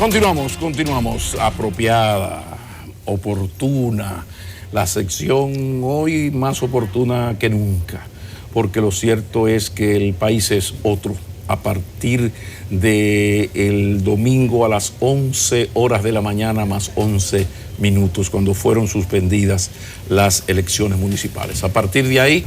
Continuamos. Apropiada, oportuna. La sección hoy más oportuna que nunca, porque lo cierto es que el país es otro. A partir del domingo a las 11 horas de la mañana más 11 minutos, cuando fueron suspendidas las elecciones municipales. A partir de ahí,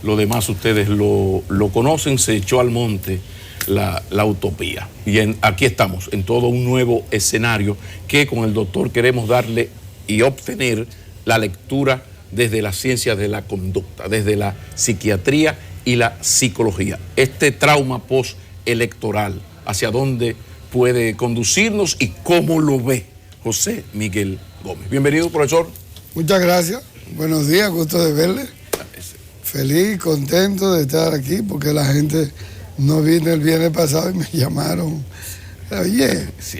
lo demás ustedes lo conocen, se echó al monte la utopía. Y aquí estamos, en todo un nuevo escenario que con el doctor queremos darle y obtener la lectura desde la ciencia de la conducta, desde la psiquiatría y la psicología. Este trauma postelectoral, hacia dónde puede conducirnos y cómo lo ve José Miguel Gómez. Bienvenido, profesor. Muchas gracias. Buenos días, gusto de verle. Feliz, contento de estar aquí porque la gente no vino el viernes pasado y me llamaron. Oye. Sí,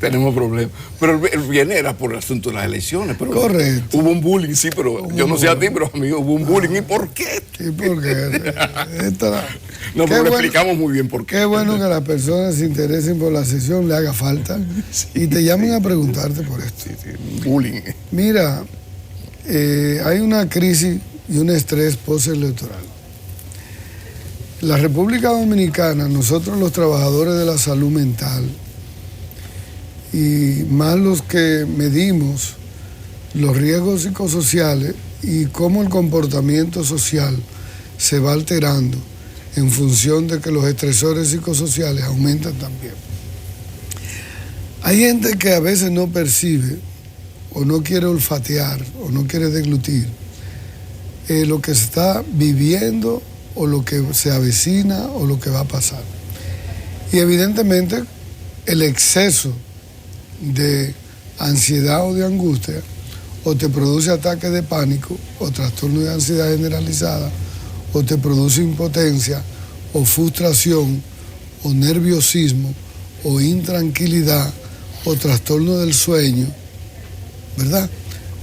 tenemos problemas. Pero el viernes era por el asunto de las elecciones. Pero correcto. Hubo un bullying, sí, pero yo no sé a ti, pero a mí hubo un bullying. ¿Y por qué? ¿Y por qué? No, pero lo explicamos muy bien por qué. Qué bueno que las personas se interesen por la sesión, le haga falta, sí, y te llamen a preguntarte por esto. Sí, bullying. Mira, hay una crisis y un estrés postelectoral. La República Dominicana, nosotros los trabajadores de la salud mental, y más los que medimos los riesgos psicosociales y cómo el comportamiento social se va alterando en función de que los estresores psicosociales aumentan también. Hay gente que a veces no percibe o no quiere olfatear o no quiere deglutir lo que se está viviendo o lo que se avecina o lo que va a pasar. Y evidentemente el exceso de ansiedad o de angustia o te produce ataques de pánico o trastorno de ansiedad generalizada o te produce impotencia o frustración o nerviosismo o intranquilidad o trastorno del sueño, ¿verdad?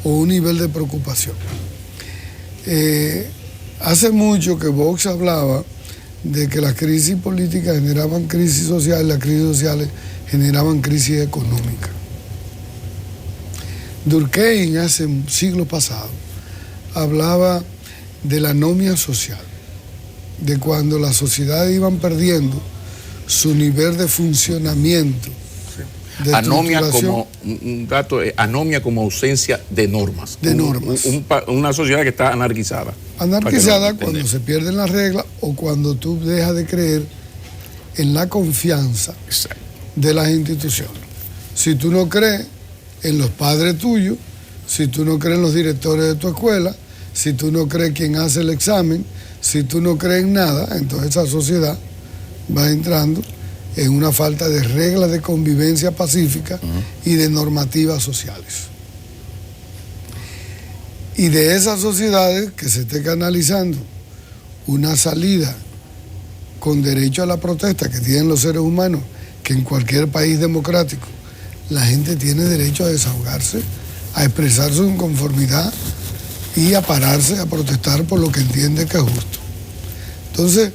O un nivel de preocupación. Hace mucho que Vox hablaba de que las crisis políticas generaban crisis sociales, las crisis sociales generaban crisis económicas. Durkheim, hace un siglo pasado, hablaba de la anomia social, de cuando las sociedades iban perdiendo su nivel de funcionamiento. Anomia como un dato, anomia como ausencia de normas. De normas. Una sociedad que está anarquizada. Anarquizada cuando se pierden las reglas o cuando tú dejas de creer en la confianza de las instituciones. Si tú no crees en los padres tuyos, si tú no crees en los directores de tu escuela, si tú no crees quién hace el examen, si tú no crees en nada, entonces esa sociedad va entrando en una falta de reglas de convivencia pacífica y de normativas sociales. Y de esas sociedades que se esté canalizando una salida con derecho a la protesta que tienen los seres humanos, que en cualquier país democrático la gente tiene derecho a desahogarse, a expresar su inconformidad y a pararse a protestar por lo que entiende que es justo. Entonces,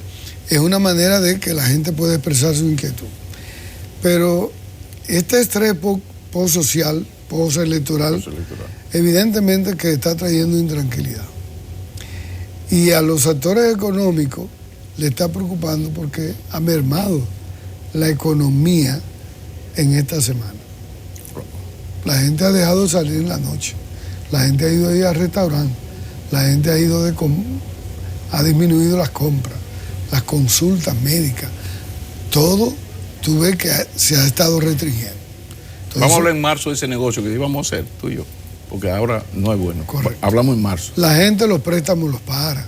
es una manera de que la gente pueda expresar su inquietud. Pero este estrés postsocial, postelectoral, evidentemente que está trayendo intranquilidad. Y a los actores económicos le está preocupando porque ha mermado la economía en esta semana. La gente ha dejado de salir en la noche, la gente ha ido a ir al restaurante, la gente ha ido ha disminuido las compras, las consultas médicas, todo tú ves que se ha estado restringiendo. Entonces, vamos a hablar en marzo de ese negocio que íbamos a hacer, tú y yo, porque ahora no es bueno. Correcto. Hablamos en marzo. La gente los préstamos los para,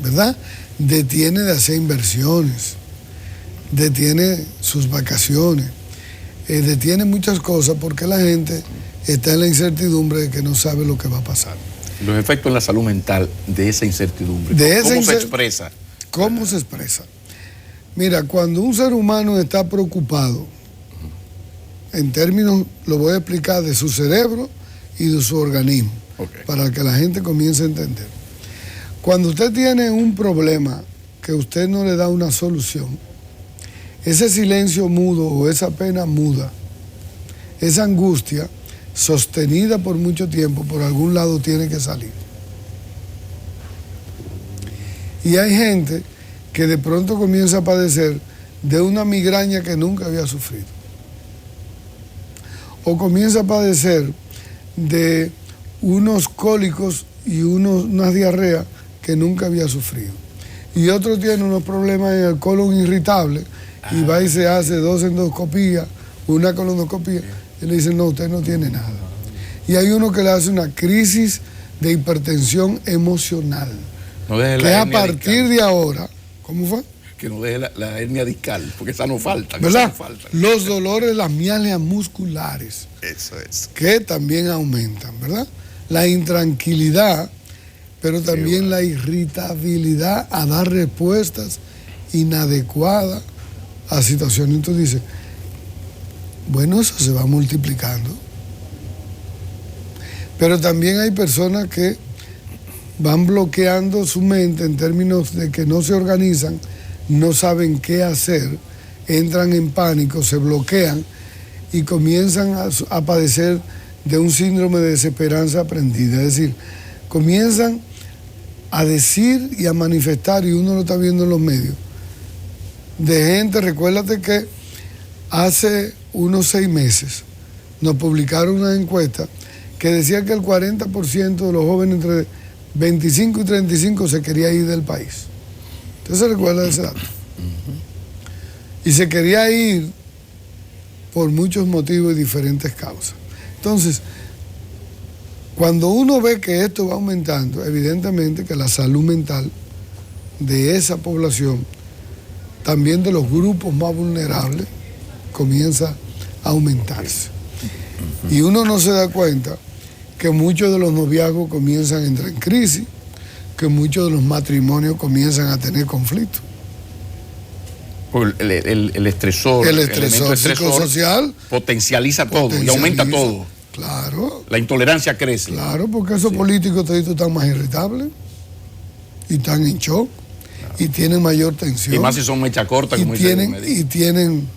¿verdad? Detiene de hacer inversiones, detiene sus vacaciones, detiene muchas cosas porque la gente está en la incertidumbre de que no sabe lo que va a pasar. Los efectos en la salud mental de esa incertidumbre, ¿cómo se expresa? ¿Cómo se expresa? Mira, cuando un ser humano está preocupado, en términos, lo voy a explicar, de su cerebro y de su organismo, para que la gente comience a entender. Cuando usted tiene un problema que usted no le da una solución, ese silencio mudo o esa pena muda esa angustia sostenida por mucho tiempo, por algún lado tiene que salir. Y hay gente que de pronto comienza a padecer de una migraña que nunca había sufrido. O comienza a padecer de unos cólicos y unas diarreas que nunca había sufrido. Y otro tiene unos problemas en el colon irritable y va y se hace 2 endoscopías, una colonoscopía, y le dicen, no, usted no tiene nada. Y hay uno que le hace una crisis de hipertensión emocional, no deje que a partir de ahora, ¿cómo fue? Que no deje la hernia discal, porque esa no falta. ¿Verdad? No falta. Los dolores, las mialgias musculares, Eso es. que también aumentan, ¿verdad? La intranquilidad, pero también la irritabilidad a dar respuestas inadecuadas a situaciones. Entonces dice, bueno, eso se va multiplicando. Pero también hay personas que van bloqueando su mente en términos de que no se organizan, no saben qué hacer, entran en pánico, se bloquean y comienzan a padecer de un síndrome de desesperanza aprendida. Es decir, comienzan a decir y a manifestar, y uno lo está viendo en los medios, de gente. Recuérdate que hace unos 6 meses nos publicaron una encuesta que decía que el 40% de los jóvenes entre 25 y 35 se quería ir del país. ¿Usted se recuerda de ese dato? Y se quería ir por muchos motivos y diferentes causas. Entonces, cuando uno ve que esto va aumentando, evidentemente que la salud mental de esa población, también de los grupos más vulnerables, comienza a aumentarse. Y uno no se da cuenta que muchos de los noviazgos comienzan a entrar en crisis, que muchos de los matrimonios comienzan a tener conflictos. El estresor, el estresor psicosocial potencializa todo y aumenta todo. Claro. La intolerancia crece. Claro, porque esos políticos toditos están más irritables y están en shock, y tienen mayor tensión. Y más si son mecha corta, como y tienen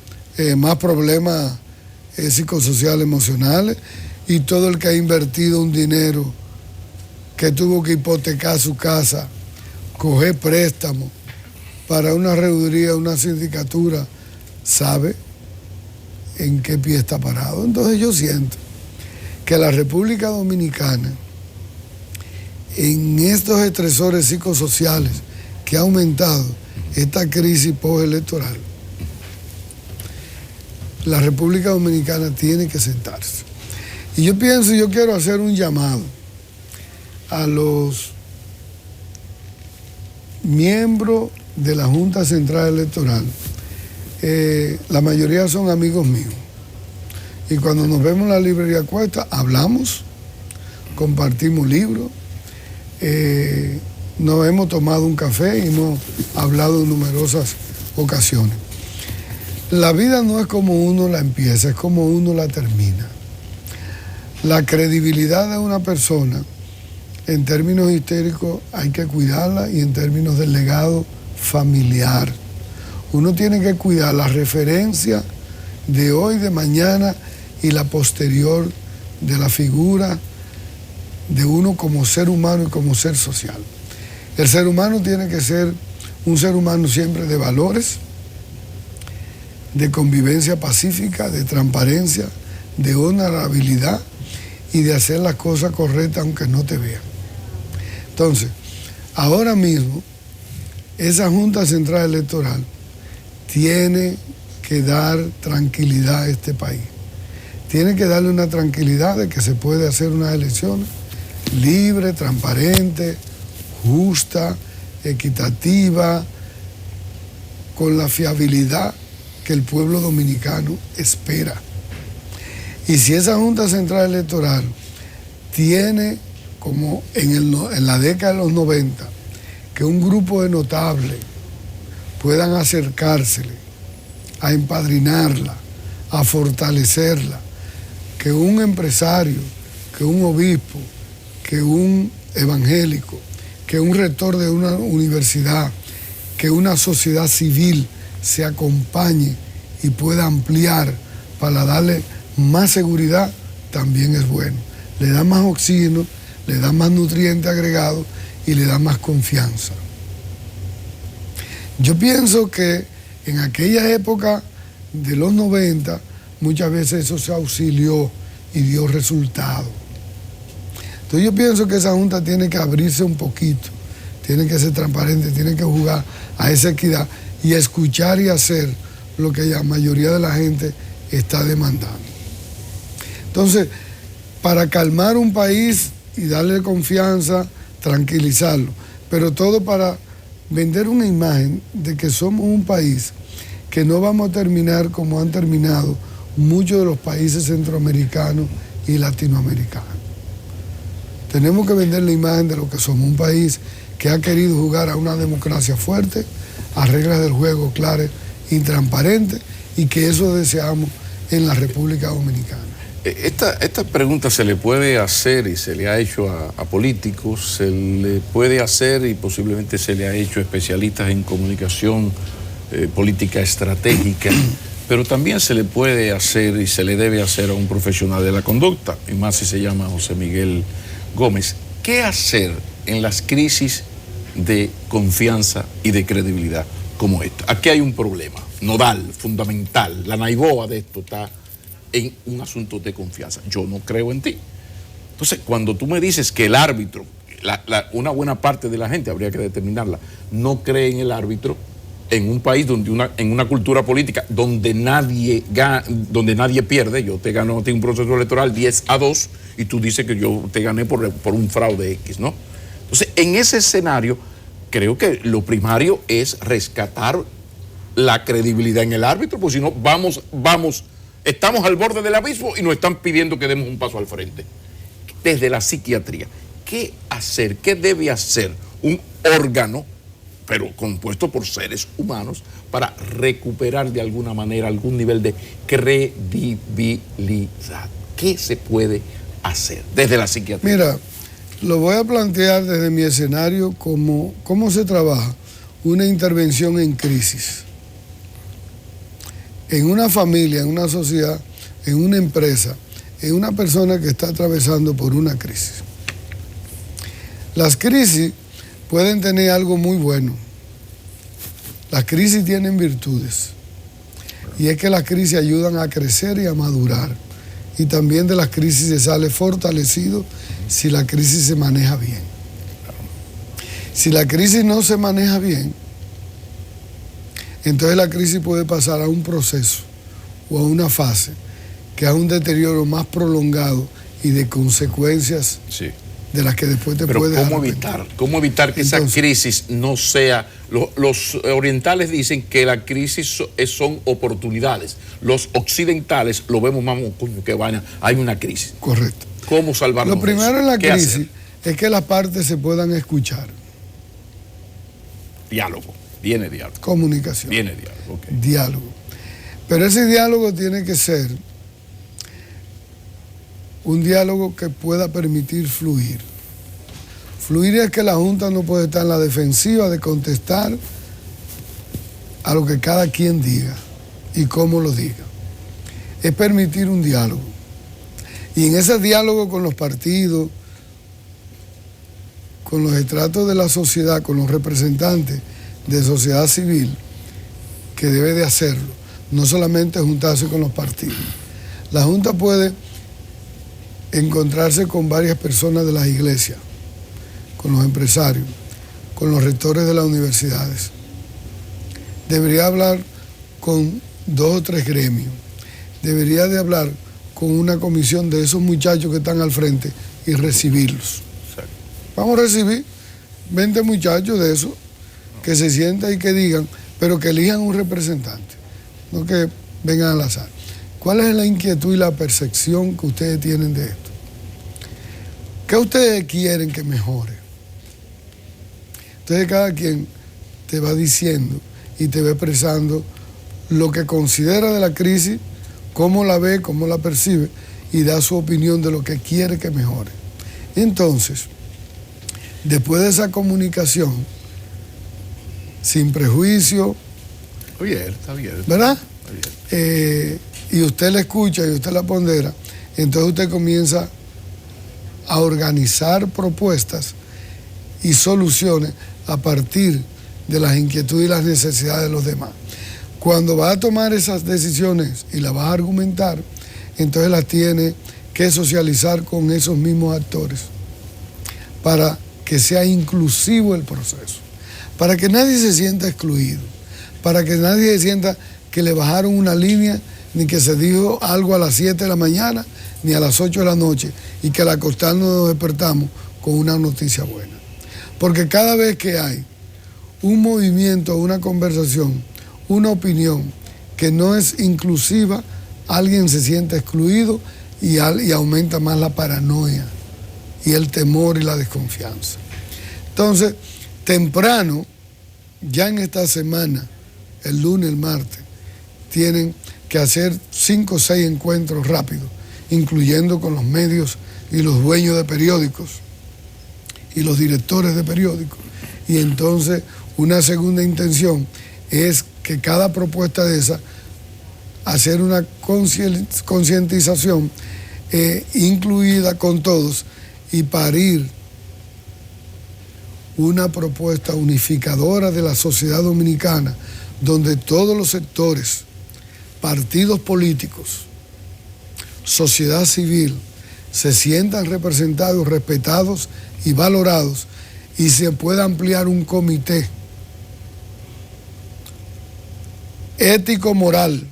más problemas psicosociales, emocionales, y todo el que ha invertido un dinero, que tuvo que hipotecar su casa, coger préstamo para una reduría, una sindicatura, sabe en qué pie está parado. Entonces yo siento que la República Dominicana, en estos estresores psicosociales que ha aumentado esta crisis postelectoral, la República Dominicana tiene que sentarse. Y yo pienso, yo quiero hacer un llamado a los miembros de la Junta Central Electoral. La mayoría son amigos míos. Y cuando nos vemos en la librería Cuesta, hablamos, compartimos libros, nos hemos tomado un café y hemos hablado en numerosas ocasiones. La vida no es como uno la empieza, es como uno la termina. La credibilidad de una persona, en términos históricos, hay que cuidarla, y en términos del legado familiar. Uno tiene que cuidar la referencia de hoy, de mañana y la posterior de la figura de uno como ser humano y como ser social. El ser humano tiene que ser un ser humano siempre de valores, de convivencia pacífica, de transparencia, de honorabilidad y de hacer las cosas correctas aunque no te vean. Entonces, ahora mismo, esa Junta Central Electoral tiene que dar tranquilidad a este país. Tiene que darle una tranquilidad de que se puede hacer unas elecciones libre, transparente, justa, equitativa, con la fiabilidad que el pueblo dominicano espera. Y si esa Junta Central Electoral tiene, como en la década de los 90, que un grupo de notables puedan acercársele, a empadrinarla, a fortalecerla, que un empresario, que un obispo, que un evangélico, que un rector de una universidad, que una sociedad civil se acompañe y pueda ampliar para darle más seguridad también es bueno. Le da más oxígeno, le da más nutrientes agregados y le da más confianza. Yo pienso que en aquella época de los 90, muchas veces eso se auxilió y dio resultado. Entonces yo pienso que esa Junta tiene que abrirse un poquito, tiene que ser transparente, tiene que jugar a esa equidad y escuchar y hacer lo que la mayoría de la gente está demandando. Entonces, para calmar un país y darle confianza, tranquilizarlo, pero todo para vender una imagen de que somos un país que no vamos a terminar como han terminado muchos de los países centroamericanos y latinoamericanos. Tenemos que vender la imagen de lo que somos, un país que ha querido jugar a una democracia fuerte, a reglas del juego claras y transparentes, y que eso deseamos en la República Dominicana. Esta pregunta se le puede hacer y se le ha hecho a políticos, se le puede hacer y posiblemente se le ha hecho a especialistas en comunicación política estratégica, pero también se le puede hacer y se le debe hacer a un profesional de la conducta, y más si se llama José Miguel Gómez. ¿Qué hacer en las crisis de confianza y de credibilidad como esta? Aquí hay un problema nodal, fundamental. La naiboa de esto está en un asunto de confianza. Yo no creo en ti. Entonces, cuando tú me dices que el árbitro, una buena parte de la gente, habría que determinarla, no cree en el árbitro, en un país en una cultura política donde nadie pierde, yo te gano un proceso electoral 10-2 y tú dices que yo te gané por un fraude X, ¿no? Entonces, en ese escenario, creo que lo primario es rescatar la credibilidad en el árbitro, porque si no, estamos al borde del abismo y nos están pidiendo que demos un paso al frente. Desde la psiquiatría, ¿qué hacer? ¿Qué debe hacer un órgano, pero compuesto por seres humanos, para recuperar de alguna manera algún nivel de credibilidad? ¿Qué se puede hacer desde la psiquiatría? Mira, lo voy a plantear desde mi escenario como cómo se trabaja una intervención en crisis. En una familia, en una sociedad, en una empresa, en una persona que está atravesando por una crisis. Las crisis pueden tener algo muy bueno. Las crisis tienen virtudes. Y es que las crisis ayudan a crecer y a madurar. Y también de las crisis se sale fortalecido si la crisis se maneja bien. Si la crisis no se maneja bien, entonces la crisis puede pasar a un proceso o a una fase que es un deterioro más prolongado y de consecuencias de las que después te puede arrepentir. ¿Cómo evitar que esa crisis no sea? Los orientales dicen que la crisis son oportunidades. Los occidentales lo vemos más como que hay una crisis. Correcto. ¿Cómo salvarnos? Lo primero en la crisis es que las partes se puedan escuchar. Diálogo. Viene diálogo. Comunicación. Viene diálogo. Okay. Diálogo. Pero ese diálogo tiene que ser un diálogo que pueda permitir fluir. Fluir es que la Junta no puede estar en la defensiva de contestar a lo que cada quien diga y cómo lo diga. Es permitir un diálogo. Y en ese diálogo con los partidos, con los estratos de la sociedad, con los representantes de sociedad civil, que debe de hacerlo, no solamente juntarse con los partidos. La Junta puede encontrarse con varias personas de las iglesias, con los empresarios, con los rectores de las universidades. Debería hablar con 2 o 3 gremios. Debería de hablar con una comisión de esos muchachos que están al frente y recibirlos. Exacto. Vamos a recibir 20 muchachos de esos que se sientan y que digan, pero que elijan un representante, no que vengan al azar. ¿Cuál es la inquietud y la percepción que ustedes tienen de esto? ¿Qué ustedes quieren que mejore? Entonces cada quien te va diciendo y te va expresando lo que considera de la crisis, cómo la ve, cómo la percibe y da su opinión de lo que quiere que mejore. Entonces, después de esa comunicación, sin prejuicio, está bien, ¿verdad? Está bien. y usted la escucha y usted la pondera, entonces usted comienza a organizar propuestas y soluciones a partir de las inquietudes y las necesidades de los demás. Cuando va a tomar esas decisiones y las va a argumentar, entonces las tiene que socializar con esos mismos actores para que sea inclusivo el proceso, para que nadie se sienta excluido, para que nadie se sienta que le bajaron una línea, ni que se dijo algo a las 7 de la mañana, ni a las 8 de la noche, y que al acostarnos nos despertamos con una noticia buena. Porque cada vez que hay un movimiento, una conversación, una opinión que no es inclusiva, alguien se siente excluido y aumenta más la paranoia y el temor y la desconfianza. Entonces, temprano, ya en esta semana, el lunes, el martes, tienen que hacer 5 o 6 encuentros rápidos, incluyendo con los medios y los dueños de periódicos y los directores de periódicos. Y entonces una segunda intención es que cada propuesta de esa, hacer una concientización incluida con todos y parir una propuesta unificadora de la sociedad dominicana, donde todos los sectores, partidos políticos, sociedad civil, se sientan representados, respetados y valorados, y se pueda ampliar un comité ético-moral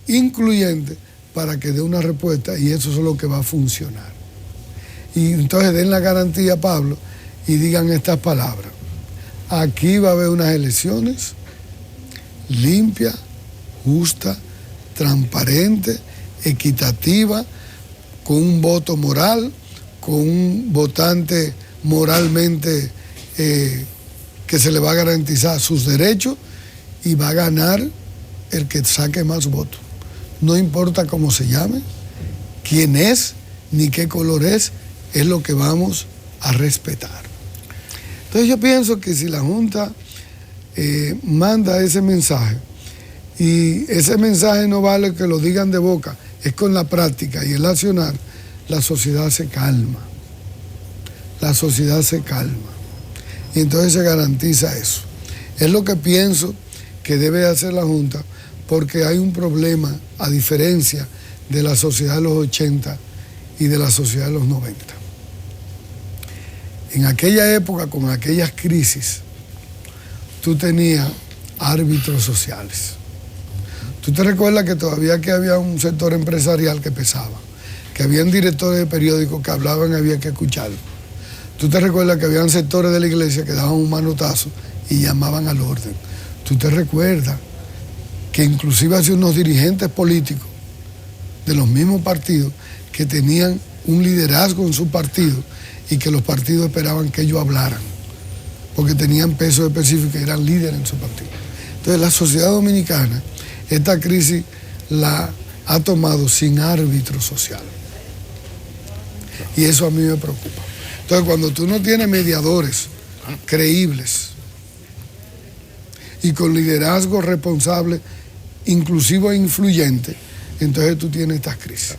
incluyente para que dé una respuesta, y eso es lo que va a funcionar. Y entonces den la garantía, Pablo, y digan estas palabras: aquí va a haber unas elecciones limpias, justas, transparentes, equitativas, con un voto moral, con un votante moralmente que se le va a garantizar sus derechos, y va a ganar el que saque más votos. No importa cómo se llame, quién es, ni qué color es lo que vamos a respetar. Entonces yo pienso que si la Junta manda ese mensaje, y ese mensaje no vale que lo digan de boca, es con la práctica y el accionar, la sociedad se calma. La sociedad se calma. Y entonces se garantiza eso. Es lo que pienso que debe hacer la Junta, porque hay un problema, a diferencia de la sociedad de los 80 y de la sociedad de los 90. En aquella época, con aquellas crisis, tú tenías árbitros sociales. Tú te recuerdas que todavía que había un sector empresarial que pesaba, que habían directores de periódicos que hablaban y había que escucharlo. Tú te recuerdas que habían sectores de la iglesia que daban un manotazo y llamaban al orden. Tú te recuerdas que inclusive había unos dirigentes políticos de los mismos partidos que tenían un liderazgo en su partido y que los partidos esperaban que ellos hablaran, porque tenían peso específico y eran líderes en su partido. Entonces la sociedad dominicana, esta crisis la ha tomado sin árbitro social. Y eso a mí me preocupa. Entonces cuando tú no tienes mediadores creíbles y con liderazgo responsable, inclusivo e influyente, entonces tú tienes estas crisis.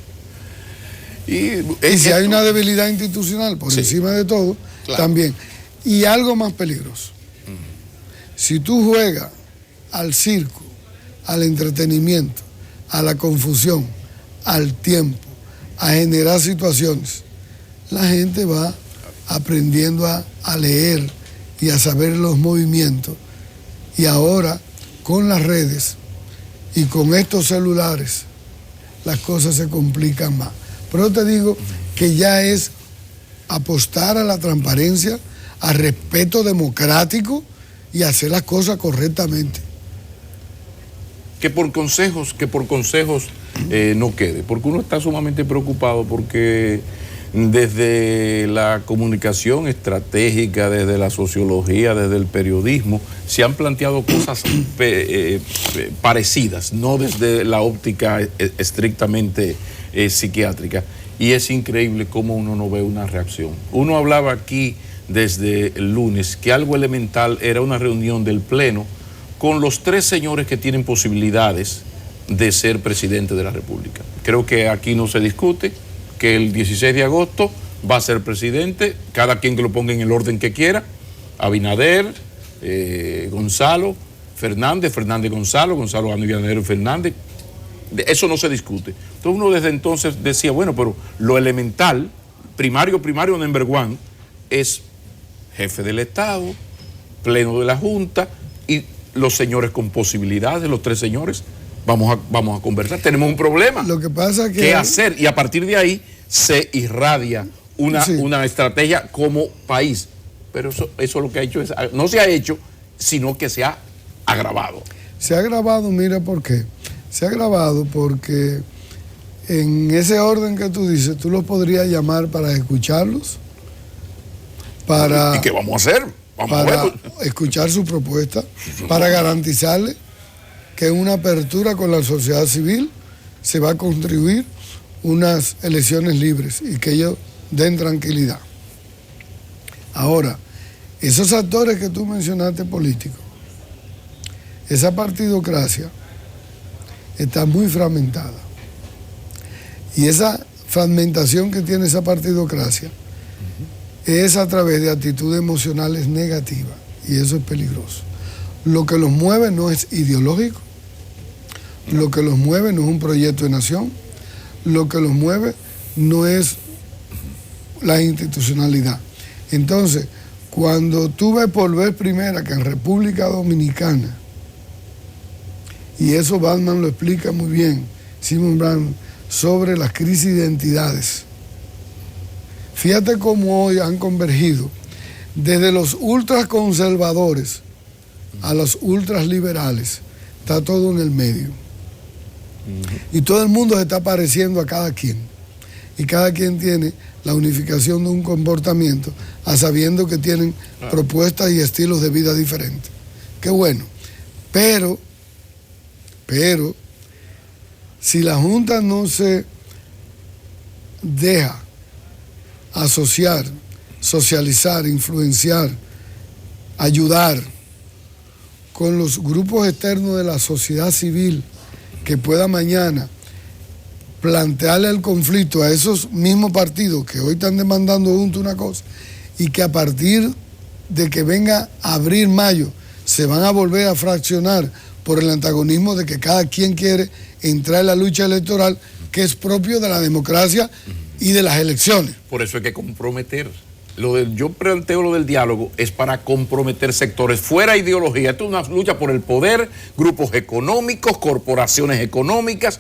Y si hay una debilidad institucional por encima de todo, también. Y algo más peligroso. Si tú juegas al circo, al entretenimiento, a la confusión, al tiempo, a generar situaciones, la gente va aprendiendo a leer y a saber los movimientos. Y ahora, con las redes y con estos celulares, las cosas se complican más. Pero te digo que ya es apostar a la transparencia, al respeto democrático y hacer las cosas correctamente. Que por consejos no quede, porque uno está sumamente preocupado porque desde la comunicación estratégica, desde la sociología, desde el periodismo, se han planteado cosas parecidas, no desde la óptica estrictamente psiquiátrica, y es increíble cómo uno no ve una reacción. Uno hablaba aquí desde el lunes que algo elemental era una reunión del Pleno con los 3 señores que tienen posibilidades de ser presidente de la República. Creo que aquí no se discute que el 16 de agosto va a ser presidente, cada quien que lo ponga en el orden que quiera, Abinader, Gonzalo, Fernández Gonzalo, Gonzalo Abinader Fernández, eso no se discute. Entonces uno desde entonces decía, bueno, pero lo elemental, primario number one, es jefe del Estado, pleno de la Junta y los señores con posibilidades, los tres señores, vamos a conversar, tenemos un problema. Lo que pasa es que... ¿Qué hacer? Y a partir de ahí se irradia una estrategia como país. Pero eso lo que ha hecho es, no se ha hecho, sino que se ha agravado. Se ha agravado, mira por qué. Se ha agravado porque en ese orden que tú dices, tú los podrías llamar para escucharlos, para... ¿Y qué vamos a hacer? Para escuchar su propuesta, para garantizarle que en una apertura con la sociedad civil se va a contribuir unas elecciones libres y que ellos den tranquilidad. Ahora, esos actores que tú mencionaste políticos, esa partidocracia está muy fragmentada. Y esa fragmentación que tiene esa partidocracia es a través de actitudes emocionales negativas, y eso es peligroso. Lo que los mueve no es ideológico, lo que los mueve no es un proyecto de nación, lo que los mueve no es la institucionalidad. Entonces, cuando tú ves por vez primera que en República Dominicana, y eso Batman lo explica muy bien, Simon Brown, sobre las crisis de identidades. Fíjate cómo hoy han convergido desde los ultraconservadores a los ultraliberales. Está todo en el medio. Y todo el mundo se está pareciendo a cada quien. Y cada quien tiene la unificación de un comportamiento, a sabiendo que tienen propuestas y estilos de vida diferentes. Qué bueno. Pero, si la Junta no se deja asociar, socializar, influenciar, ayudar con los grupos externos de la sociedad civil que pueda mañana plantearle el conflicto a esos mismos partidos que hoy están demandando juntos una cosa y que a partir de que venga abril, mayo, se van a volver a fraccionar por el antagonismo de que cada quien quiere entrar en la lucha electoral que es propio de la democracia y de las elecciones. Por eso hay que comprometer. Yo planteo lo del diálogo, es para comprometer sectores fuera ideología. Esto es una lucha por el poder, grupos económicos, corporaciones económicas,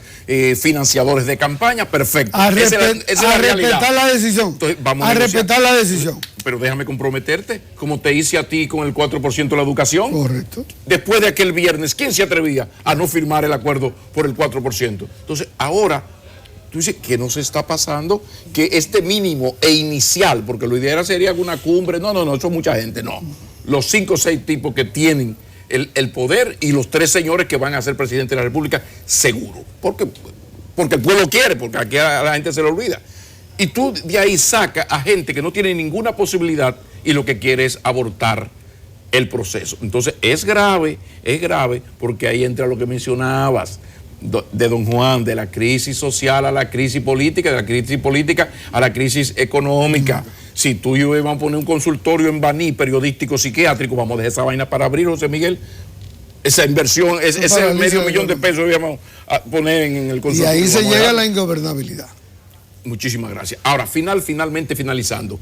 financiadores de campaña, perfecto. Respetar la decisión. Entonces, vamos a respetar la decisión. Pero déjame comprometerte, como te hice a ti con el 4% de la educación. Correcto. Después de aquel viernes, ¿quién se atrevía a no firmar el acuerdo por el 4%? Entonces, ahora... Tú dices, ¿qué nos está pasando? Que este mínimo e inicial, porque lo ideal sería una cumbre, no, eso es mucha gente, no. Los 5 o 6 tipos que tienen el poder y los 3 señores que van a ser presidente de la República, seguro. Porque el pueblo quiere, porque aquí a la gente se le olvida. Y tú de ahí sacas a gente que no tiene ninguna posibilidad y lo que quiere es abortar el proceso. Entonces es grave, porque ahí entra lo que mencionabas, de don Juan, de la crisis social a la crisis política, de la crisis política a la crisis económica. Si tú y yo íbamos a poner un consultorio en Baní, periodístico, psiquiátrico, vamos a dejar esa vaina para abrir, José Miguel. Esa inversión, ese $500,000 de pesos íbamos a poner en el consultorio. Y ahí se llega a la ingobernabilidad. Muchísimas gracias. Ahora, finalmente finalizando,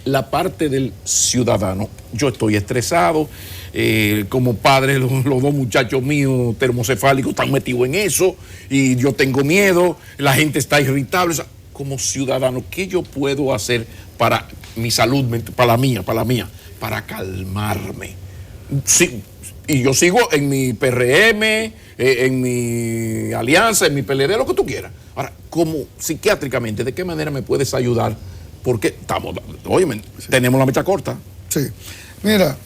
la parte del ciudadano. Yo estoy estresado. Como padre, los 2 muchachos míos termocefálicos están metidos en eso y yo tengo miedo, la gente está irritable. O sea, como ciudadano, ¿qué yo puedo hacer para mi salud, para la mía, para calmarme? Sí, y yo sigo en mi PRM, en mi alianza, en mi PLD, lo que tú quieras. Ahora, como psiquiátricamente, ¿de qué manera me puedes ayudar? Porque tenemos la mecha corta. Sí, mira,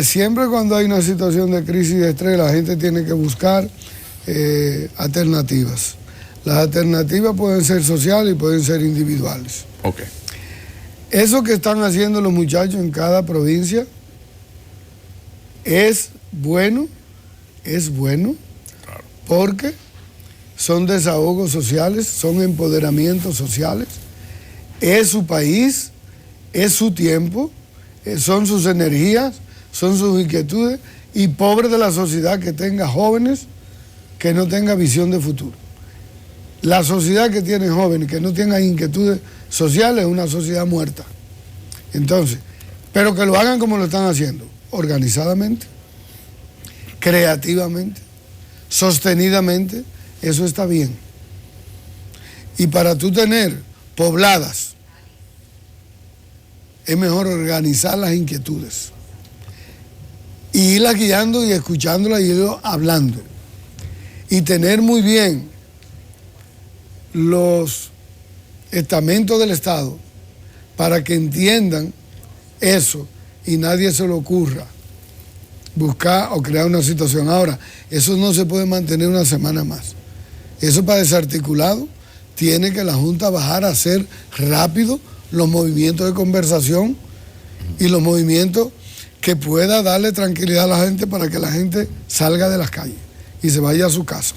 siempre cuando hay una situación de crisis y de estrés, la gente tiene que buscar alternativas. Las alternativas pueden ser sociales y pueden ser individuales. Okay. Eso que están haciendo los muchachos en cada provincia es bueno, claro, porque son desahogos sociales, son empoderamientos sociales, es su país, es su tiempo, son sus energías, son sus inquietudes, y pobre de la sociedad que tenga jóvenes que no tenga visión de futuro. La sociedad que tiene jóvenes que no tengan inquietudes sociales es una sociedad muerta. Entonces, pero que lo hagan como lo están haciendo, organizadamente, creativamente, sostenidamente, eso está bien. Y para tú tener pobladas, es mejor organizar las inquietudes y irlas guiando y escuchándolas y irlas hablando. Y tener muy bien los estamentos del Estado para que entiendan eso y nadie se le ocurra buscar o crear una situación. Ahora, eso no se puede mantener una semana más. Eso para desarticulado tiene que la Junta bajar a hacer rápido los movimientos de conversación y los movimientos que pueda darle tranquilidad a la gente para que la gente salga de las calles y se vaya a su casa.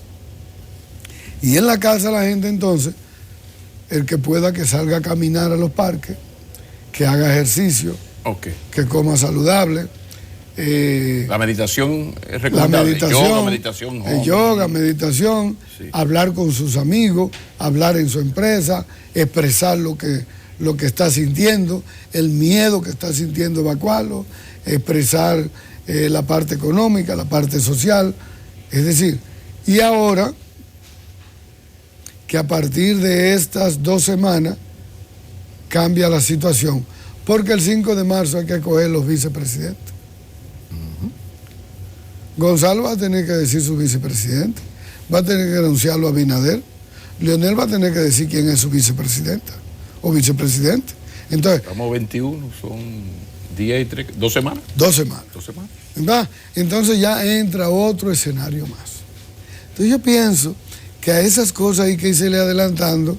Y en la casa la gente entonces, el que pueda que salga a caminar a los parques, que haga ejercicio, que coma saludable. La meditación es recomendable. Yoga, meditación, sí. Hablar con sus amigos, hablar en su empresa, expresar lo que está sintiendo, el miedo que está sintiendo, evacuarlo, expresar la parte económica, la parte social. Es decir, y ahora que a partir de estas 2 semanas cambia la situación, porque el 5 de marzo hay que escoger los vicepresidentes. Gonzalo va a tener que decir su vicepresidente, va a tener que anunciarlo a Abinader, Leonel va a tener que decir quién es su vicepresidenta o vicepresidente. Entonces, estamos 21, son 10 y 3, 2 semanas. 2 semanas. 2 semanas. ¿Verdad? Entonces ya entra otro escenario más. Entonces yo pienso que a esas cosas hay que irse adelantando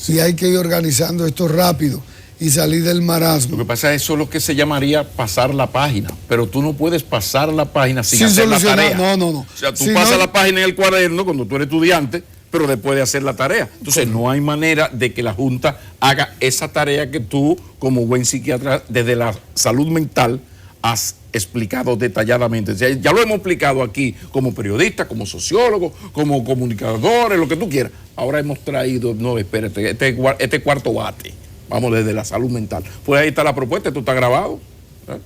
y hay que ir organizando esto rápido y salir del marasmo. Lo que pasa es eso es lo que se llamaría pasar la página, pero tú no puedes pasar la página sin hacer la tarea. No. O sea, tú pasas la página en el cuaderno cuando tú eres estudiante, pero después de hacer la tarea. Entonces no hay manera de que la Junta haga esa tarea que tú, como buen psiquiatra, desde la salud mental, has explicado detalladamente. O sea, ya lo hemos explicado aquí como periodistas, como sociólogos, como comunicadores, lo que tú quieras. Ahora hemos traído, no, espérate, este cuarto bate. Vamos desde la salud mental. Pues ahí está la propuesta, esto está grabado. ¿Eh?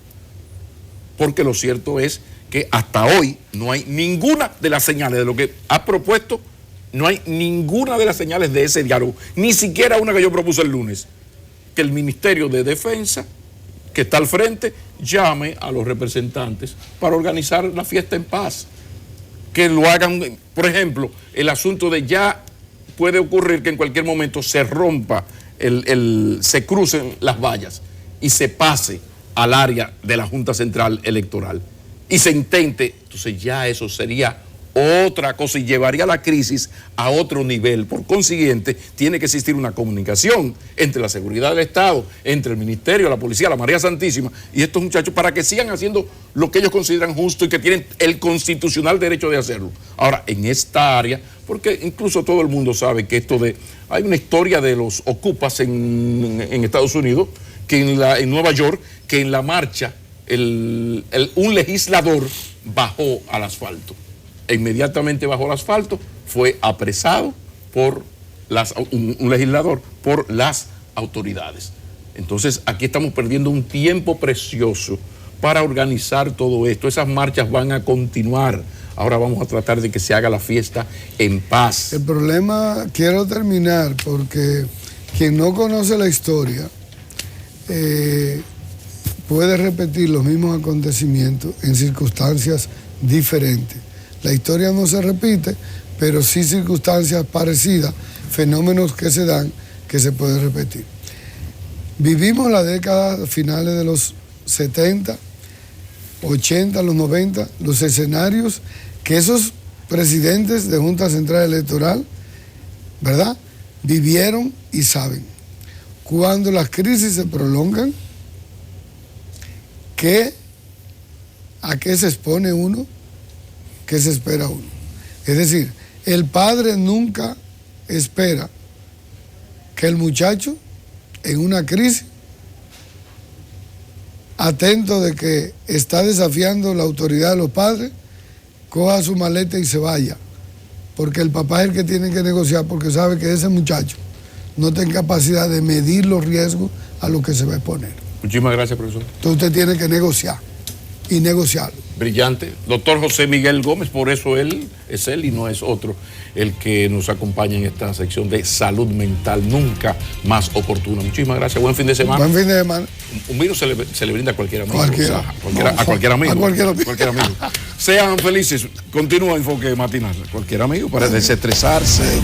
Porque lo cierto es que hasta hoy no hay ninguna de las señales de lo que has propuesto, no hay ninguna de las señales de ese diálogo, ni siquiera una que yo propuse el lunes, que el Ministerio de Defensa, que está al frente, llame a los representantes para organizar la fiesta en paz. Que lo hagan, por ejemplo, el asunto de ya puede ocurrir que en cualquier momento se rompa se crucen las vallas y se pase al área de la Junta Central Electoral y se intente, entonces ya eso sería otra cosa y llevaría la crisis a otro nivel. Por consiguiente, tiene que existir una comunicación entre la seguridad del Estado, entre el Ministerio, la Policía, la María Santísima y estos muchachos para que sigan haciendo lo que ellos consideran justo y que tienen el constitucional derecho de hacerlo. Ahora, en esta área, porque incluso todo el mundo sabe que hay una historia de los ocupas en Estados Unidos, que en Nueva York, que en la marcha un legislador bajó al asfalto. E inmediatamente bajó al asfalto, fue apresado por un legislador, por las autoridades. Entonces aquí estamos perdiendo un tiempo precioso para organizar todo esto. Esas marchas van a continuar. Ahora vamos a tratar de que se haga la fiesta en paz. El problema, quiero terminar, porque quien no conoce la historia puede repetir los mismos acontecimientos en circunstancias diferentes. La historia no se repite, pero sí circunstancias parecidas, fenómenos que se dan, que se pueden repetir. Vivimos la década finales de los 70, 80, los 90, los escenarios que esos presidentes de Junta Central Electoral, ¿verdad?, vivieron y saben. Cuando las crisis se prolongan, ¿a qué se expone uno? ¿Qué se espera uno? Es decir, El padre nunca espera que el muchacho en una crisis, atento de que está desafiando la autoridad de los padres, coja su maleta y se vaya. Porque el papá es el que tiene que negociar, porque sabe que ese muchacho no tiene capacidad de medir los riesgos a los que se va a exponer. Muchísimas gracias, profesor. Entonces usted tiene que negociar y negociarlo. Brillante. Doctor José Miguel Gómez, por eso él es él y no es otro el que nos acompaña en esta sección de salud mental nunca más oportuna. Muchísimas gracias. Buen fin de semana. Buen fin de semana. Un vino se le brinda a cualquier amigo. Cualquiera. O sea, a cualquier amigo. A cualquier amigo. Cualquier amigo. Sean felices. Continúa Enfoque Matinal. Cualquier amigo para desestresarse.